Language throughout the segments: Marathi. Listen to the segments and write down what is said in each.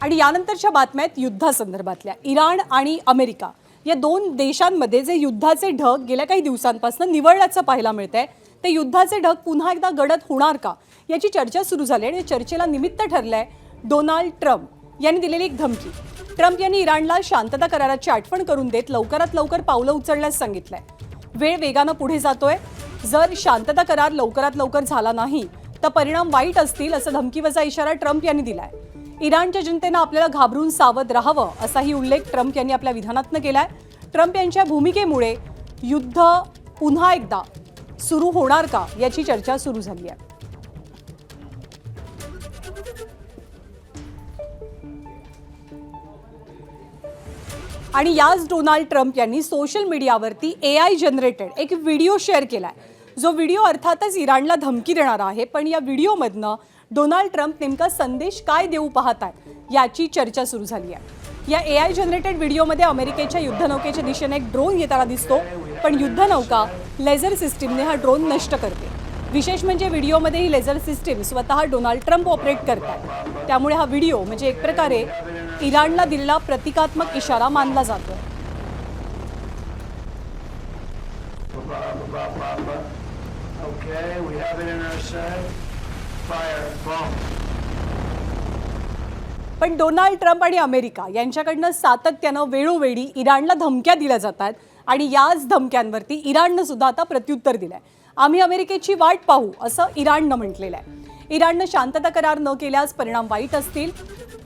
आणि यानंतरच्या बातम्यात युद्धासंदर्भातल्या इराण आणि अमेरिका या दोन देशांमध्ये जे युद्धाचे ढग गेल्या काही दिवसांपासून निवळल्याचं पाहायला मिळतंय, ते युद्धाचे ढग पुन्हा एकदा गडद होणार का याची चर्चा सुरू झाली आणि चर्चेला निमित्त ठरलंय डोनाल्ड ट्रम्प यांनी दिलेली एक धमकी। ट्रम्प यांनी इराणला शांतता कराराची आठवण करून देत लवकरात लवकर पावलं उचलण्यास सांगितलंय। वेळ वेगानं पुढे जातोय, जर शांतता करार लवकरात लवकर झाला नाही तर परिणाम वाईट असतील असा धमकीवजा इशारा ट्रम्प यांनी दिलाय। इराणच्या जनतेनं आपल्याला घाबरून सावध राहावं असाही उल्लेख ट्रम्प यांनी आपल्या विधानातनं केलाय। ट्रम्प यांच्या भूमिकेमुळे युद्ध पुन्हा एकदा सुरू होणार का याची चर्चा सुरू झाली आहे। आणि याच डोनाल्ड ट्रम्प यांनी सोशल मीडियावरती AI जनरेटेड एक व्हिडिओ शेअर केलाय, जो व्हिडिओ अर्थातच इराणला धमकी देणारा आहे। पण या व्हिडिओमधनं डोनाल्ड ट्रम्प नेमका संदेश काय देऊ पाहतात याची चर्चा सुरू झाली आहे। या AI जनरेटेड व्हिडिओमध्ये अमेरिकेच्या युद्धनौकेच्या दिशेने एक ड्रोन येताना दिसतो, पण युद्धनौका लेझर सिस्टीमने हा ड्रोन नष्ट करते। विशेष म्हणजे व्हिडिओमध्ये ही लेझर सिस्टीम स्वतः डोनाल्ड ट्रम्प ऑपरेट करतात। त्यामुळे हा व्हिडिओ म्हणजे एक प्रकारे इराणला दिलेला प्रतिकात्मक इशारा मानला जातो। पण डोनाल्ड ट्रम्प आणि अमेरिका यांच्याकडनं सातत्यानं वेळोवेळी इराणला धमक्या दिल्या जातात आणि याच धमक्यांवरती इराणनं सुद्धा आता प्रत्युत्तर दिलंय। आम्ही अमेरिकेची वाट पाहू असं इराणनं म्हटलेलं आहे। इराणनं शांतता करार न केल्यास परिणाम वाईट असतील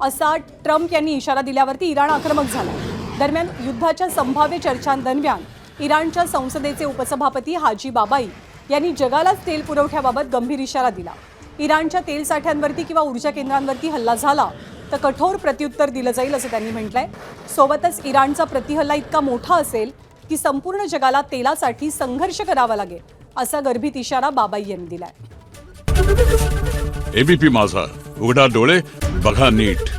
असा ट्रम्प यांनी इशारा दिल्यावरती इराण आक्रमक झाला। दरम्यान युद्धाच्या संभाव्य चर्चांदरम्यान इराणच्या संसदेचे उपसभापती हाजी बाबाई यांनी जगालाच तेल पुरवठ्याबाबत गंभीर इशारा दिला। इराणच्या तेल साठ्यांवरती किंवा ऊर्जा केंद्रांवरती हल्ला झाला तर कठोर प्रत्युत्तर दिलं जाईल असं त्यांनी म्हटलंय। सोबतच इराणचा प्रतिहल्ला इतका मोठा असेल की संपूर्ण जगाला तेलासाठी संघर्ष करावा लागेल असा गर्भित इशारा बाबाई यांनी दिलाय। एबीपी माझा, उघडा डोळे बघा नीट।